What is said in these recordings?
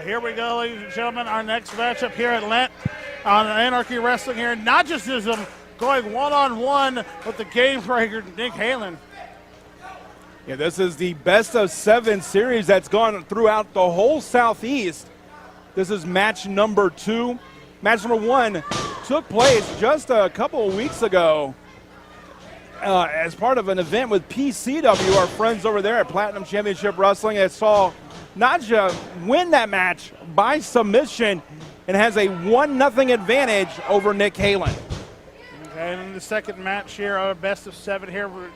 here we go, ladies and gentlemen. Our next matchup here at Lent on Anarchy Wrestling here. Najasism going one-on-one with the Gamebreaker, Nick Halen. Yeah, this is the best-of-7 series that's gone throughout the whole Southeast. This is match number 2. Match number 1 took place just a couple of weeks ago as part of an event with PCW, our friends over there at Platinum Championship Wrestling, that saw Naja win that match by submission and has a 1-0 advantage over Nick Halen. Okay, and in the second match here, our best-of-7 here, we're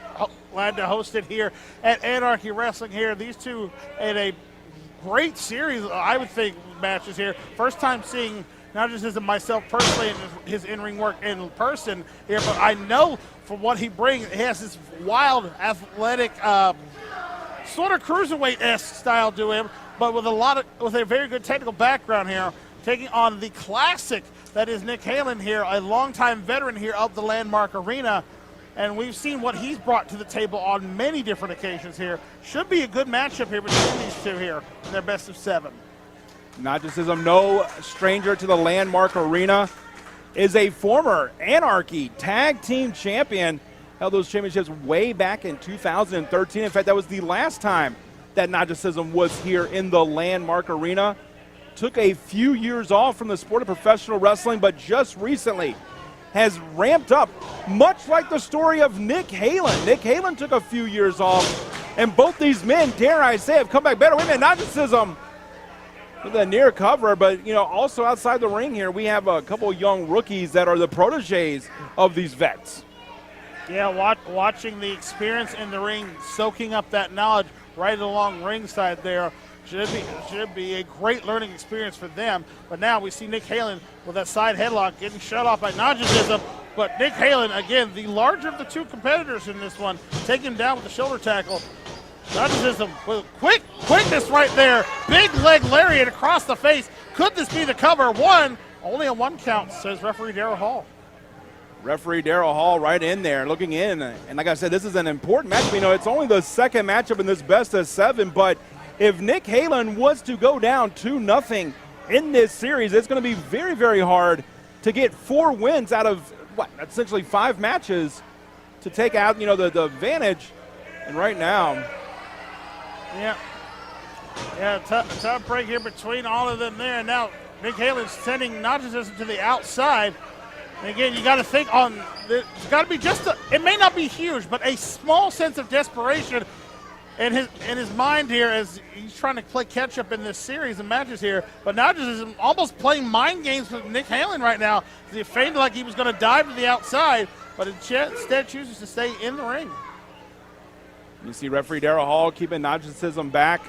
glad to host it here at Anarchy Wrestling here. These two in a great series, I would think, matches here. First time seeing Najasism myself personally in his in-ring work in person here, but I know for what he brings, he has this wild, athletic, sort of cruiserweight-esque style to him, but with a very good technical background here, taking on the classic that is Nick Halen here, a longtime veteran here of the Landmark Arena, and we've seen what he's brought to the table on many different occasions here. Should be a good matchup here between these two here in their best-of-7. Najasism, no stranger to the Landmark Arena, is a former Anarchy Tag Team Champion. Held those championships way back in 2013. In fact, that was the last time that Najasism was here in the Landmark Arena. Took a few years off from the sport of professional wrestling, but just recently has ramped up, much like the story of Nick Halen. Nick Halen took a few years off, and both these men, dare I say, have come back better. Wait a minute, Najasism with a near cover, but also outside the ring here, we have a couple of young rookies that are the proteges of these vets. Yeah, watching the experience in the ring, soaking up that knowledge right along ringside there should be a great learning experience for them. But now we see Nick Halen with that side headlock getting shut off by Najasism. But Nick Halen, again, the larger of the two competitors in this one, taking him down with the shoulder tackle. Najasism with quickness right there. Big leg lariat across the face. Could this be the cover? Only a 1 count, says referee Darryl Hall. Referee Darryl Hall right in there, looking in. And like I said, this is an important match. It's only the second matchup in this best-of-7, but if Nick Halen was to go down 2-0 in this series, it's going to be very, very hard to get 4 wins out of, essentially 5 matches to take out, the advantage. And right now, Yeah, tough break here between all of them there. And now Nick Halen's sending Najasism to the outside. And again, you got to think on, it's got to be it may not be huge, but a small sense of desperation in his mind here as he's trying to play catch up in this series of matches here. But Najasism almost playing mind games with Nick Halen right now. He feigned like he was going to dive to the outside, but instead chooses to stay in the ring. You see referee Darryl Hall keeping Najasism back.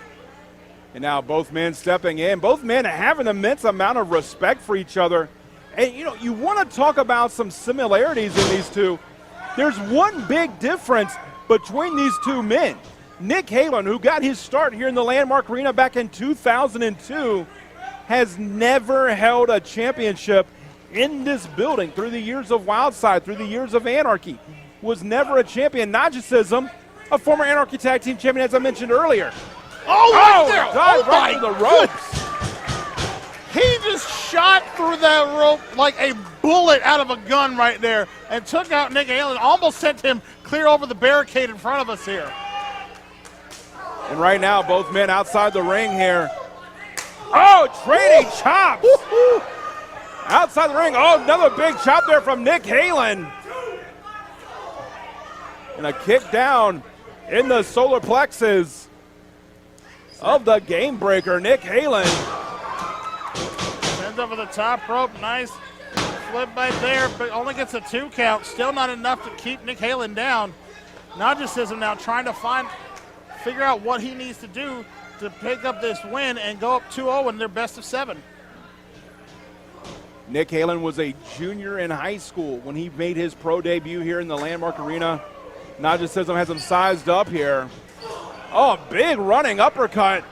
And now both men stepping in. Both men having an immense amount of respect for each other. And, you want to talk about some similarities in these two. There's one big difference between these two men. Nick Halen, who got his start here in the Landmark Arena back in 2002, has never held a championship in this building through the years of Wildside, through the years of Anarchy. Was never a champion. Najasism, a former Anarchy Tag Team Champion, as I mentioned earlier. Dive right through the ropes. He just shot through that rope like a bullet out of a gun right there and took out Nick Halen, almost sent him clear over the barricade in front of us here. And right now, both men outside the ring here. Oh, trading chops. Outside the ring. Oh, another big chop there from Nick Halen. And a kick down in the solar plexus of the Gamebreaker, Nick Halen. Sends over the top rope, nice flip right there, but only gets a 2 count. Still not enough to keep Nick Halen down. Najasism now trying to figure out what he needs to do to pick up this win and go up 2-0 in their best-of-7. Nick Halen was a junior in high school when he made his pro debut here in the Landmark Arena. Najasism has him sized up here. Oh, big running uppercut.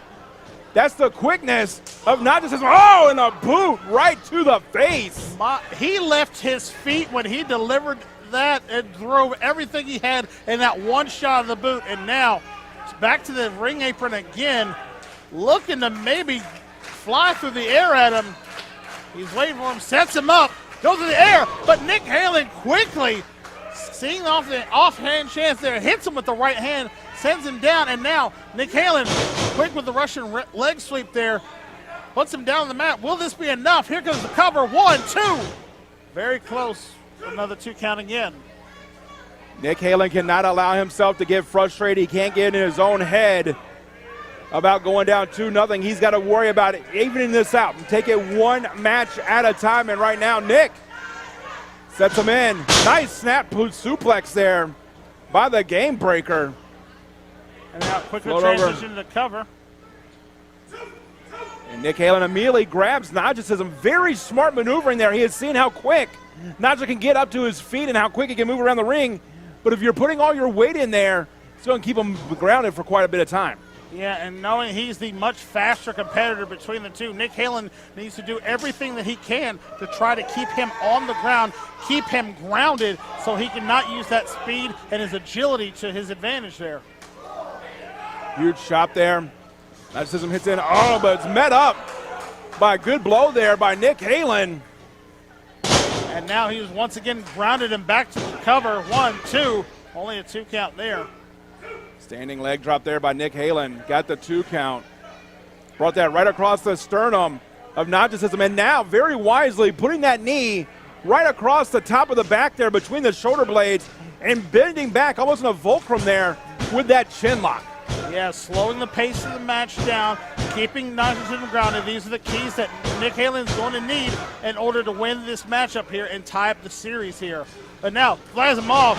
That's the quickness of Najasism. Oh, and a boot right to the face. He left his feet when he delivered that and drove everything he had in that one shot of the boot. And now back to the ring apron again, looking to maybe fly through the air at him. He's waiting for him, sets him up, goes to the air, but Nick Halen quickly, seeing off the offhand chance there, hits him with the right hand, sends him down, and now Nick Halen, quick with the Russian leg sweep there, puts him down on the mat. Will this be enough? Here comes the cover. 1, 2. Very close. Another 2 count again. Nick Halen cannot allow himself to get frustrated. He can't get in his own head about going down 2-0. He's got to worry about it, evening this out, and take it one match at a time. And right now, Nick sets him in. Nice snap suplex there by the Gamebreaker. And now quickly transition to the cover. And Nick Halen immediately grabs Najasism. Very smart maneuvering there. He has seen how quick Naja can get up to his feet and how quick he can move around the ring. But if you're putting all your weight in there, it's going to keep him grounded for quite a bit of time. Yeah, and knowing he's the much faster competitor between the two, Nick Halen needs to do everything that he can to try to keep him on the ground, keep him grounded so he cannot use that speed and his agility to his advantage there. Huge shot there. Najasism hits in. Oh, but it's met up by a good blow there by Nick Halen. And now he was once again grounded and back to the cover. 1, 2. Only a 2 count there. Standing leg drop there by Nick Halen. Got the 2 count. Brought that right across the sternum of Najasism. And now, very wisely, putting that knee right across the top of the back there between the shoulder blades and bending back almost in a fulcrum there with that chin lock. Yeah, slowing the pace of the match down, keeping Najasism grounded. These are the keys that Nick Halen's going to need in order to win this matchup here and tie up the series here. But now, flies him off.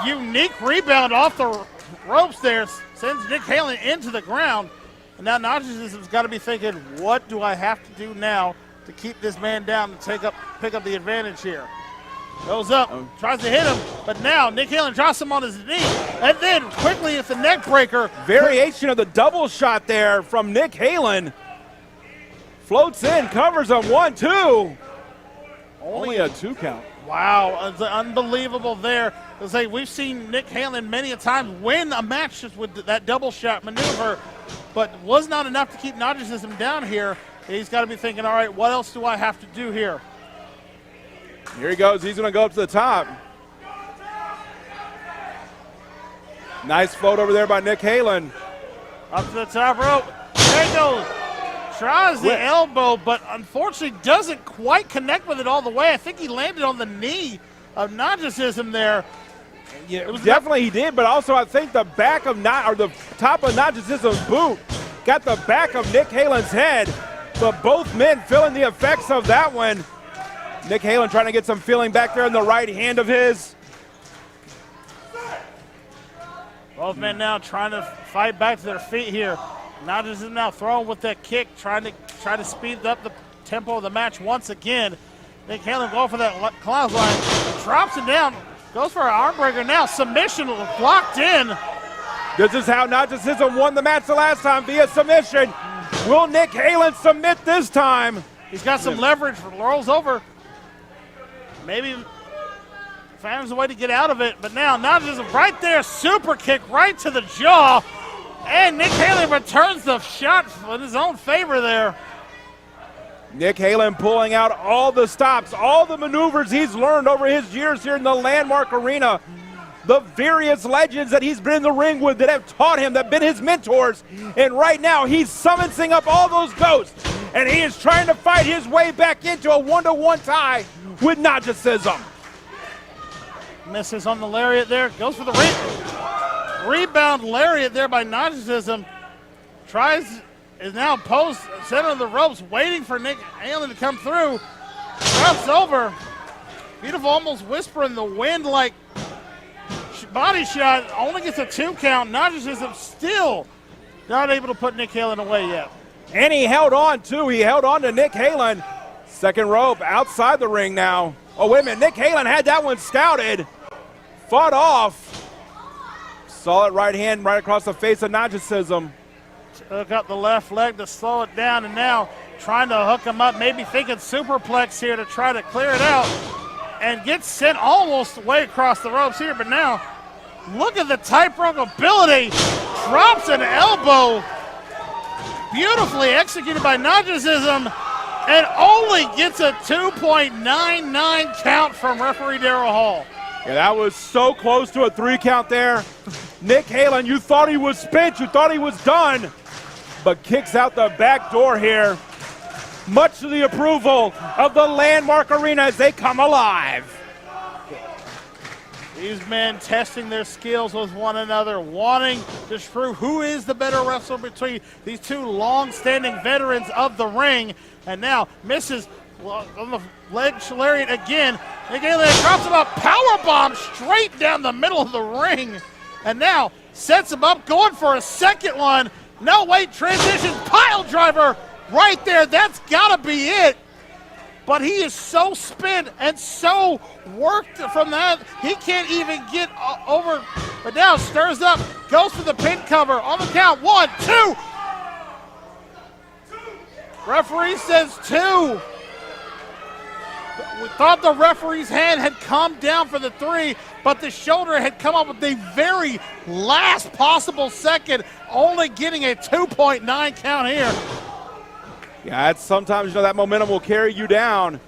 Unique rebound off the ropes there, sends Nick Halen into the ground. And now Najasism's got to be thinking, what do I have to do now to keep this man down and pick up the advantage here? Goes up, tries to hit him, but now Nick Halen drops him on his knee, and then quickly it's the neck breaker. Variation of the double shot there from Nick Halen. Floats in, covers him. 1, 2. Only a 2 count. Wow, it's unbelievable there. We've seen Nick Halen many a time win a match just with that double shot maneuver, but was not enough to keep Najasism down here. He's got to be thinking, all right, what else do I have to do here? Here he goes. He's going to go up to the top. Nice float over there by Nick Halen. Up to the top rope. There he goes. Tries the elbow, but unfortunately doesn't quite connect with it all the way. I think he landed on the knee of Najasism there. Yeah, definitely he did, but also I think the back of the top of Najasism's boot got the back of Nick Halen's head. But both men feeling the effects of that one. Nick Halen trying to get some feeling back there in the right hand of his. Both men now trying to fight back to their feet here. Najasism now throwing with that kick, trying to speed up the tempo of the match once again. Nick Halen going for that clothesline, drops it down, goes for an arm breaker now. Submission locked in. This is how Najasism won the match the last time, via submission. Will Nick Halen submit this time? He's got some leverage, rolls over. Maybe finds a way to get out of it, but now Najasism right there, super kick right to the jaw, and Nick Halen returns the shot in his own favor there. Nick Halen pulling out all the stops, all the maneuvers he's learned over his years here in the Landmark Arena. The various legends that he's been in the ring with that have taught him, that have been his mentors, and right now he's summoning up all those ghosts, and he is trying to fight his way back into a 1-1 tie with Najasism. Misses on the lariat there, goes for the rebound lariat there by Najasism. Is now posed center of the ropes, waiting for Nick Halen to come through. Drops over. Beautiful, almost whisper in the wind like body shot. Only gets a 2 count. Najasism still not able to put Nick Halen away yet. And he held on too. He held on to Nick Halen. Second rope outside the ring now. Oh, wait a minute. Nick Halen had that one scouted. Fought off. Solid right hand right across the face of Najasism. Took up the left leg to slow it down, and now trying to hook him up, maybe thinking superplex here to try to clear it out, and gets sent almost way across the ropes here, but now look at the tightrope ability. Drops an elbow. beautifully executed by Najasism, and only gets a 2.99 count from referee Daryl Hall. Yeah, that was so close to a 3 count there. Nick Halen, you thought he was spent, you thought he was done, but kicks out the back door here. Much to the approval of the Landmark Arena as they come alive. These men testing their skills with one another, wanting to prove who is the better wrestler between these two long-standing veterans of the ring. And now misses on the leg lariat again. Nick Halen drops him a powerbomb straight down the middle of the ring. And now sets him up, going for a second one. No, wait, transition, pile driver right there. That's got to be it. But he is so spent and so worked from that, he can't even get over. But now stirs up, goes for the pin cover on the count. 1, 2. Referee says 2. We thought the referee's hand had come down for the 3, but the shoulder had come up with the very last possible second, only getting a 2.9 count here. Yeah, it's sometimes, you know, that momentum will carry you down.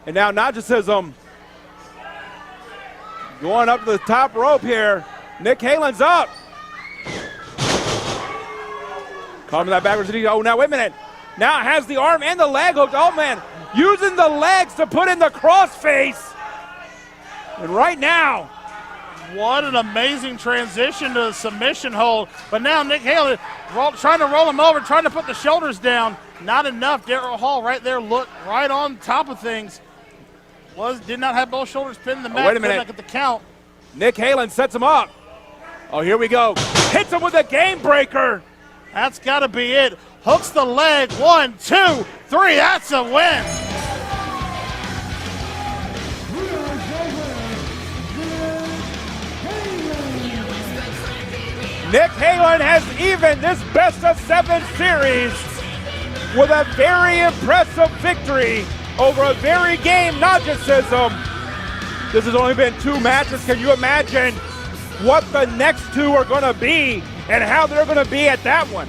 And now Najasism going up to the top rope here. Nick Halen's up. Coming that backwards. Oh, now wait a minute. Now has the arm and the leg hooked. Oh, man. Using the legs to put in the crossface. And right now, what an amazing transition to a submission hold. But now Nick Halen trying to roll him over, trying to put the shoulders down. Not enough. Daryl Hall right there, look right on top of things. Did not have both shoulders pinned in the mat. Wait a minute. Could not get the count. Nick Halen sets him up. Oh, here we go. Hits him with a Gamebreaker. That's got to be it. Hooks the leg. 1, 2, 3. That's a win. Nick Halen has evened this best-of-7 series with a very impressive victory over a very game Najasism. This has only been 2 matches. Can you imagine what the next 2 are going to be and how they're going to be at that one?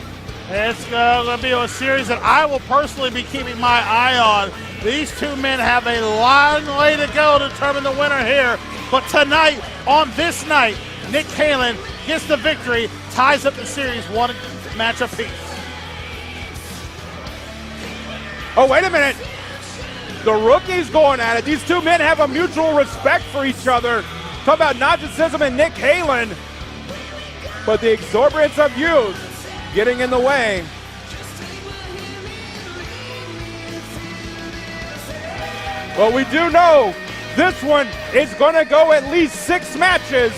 It's going to be a series that I will personally be keeping my eye on. These 2 men have a long way to go to determine the winner here. But tonight, on this night, Nick Halen gets the victory, ties up the series 1 match apiece. Oh, wait a minute. The rookie's going at it. These 2 men have a mutual respect for each other. Talk about Najasism and Nick Halen. But the exuberance of youth getting in the way. Well, we do know this one is going to go at least 6 matches.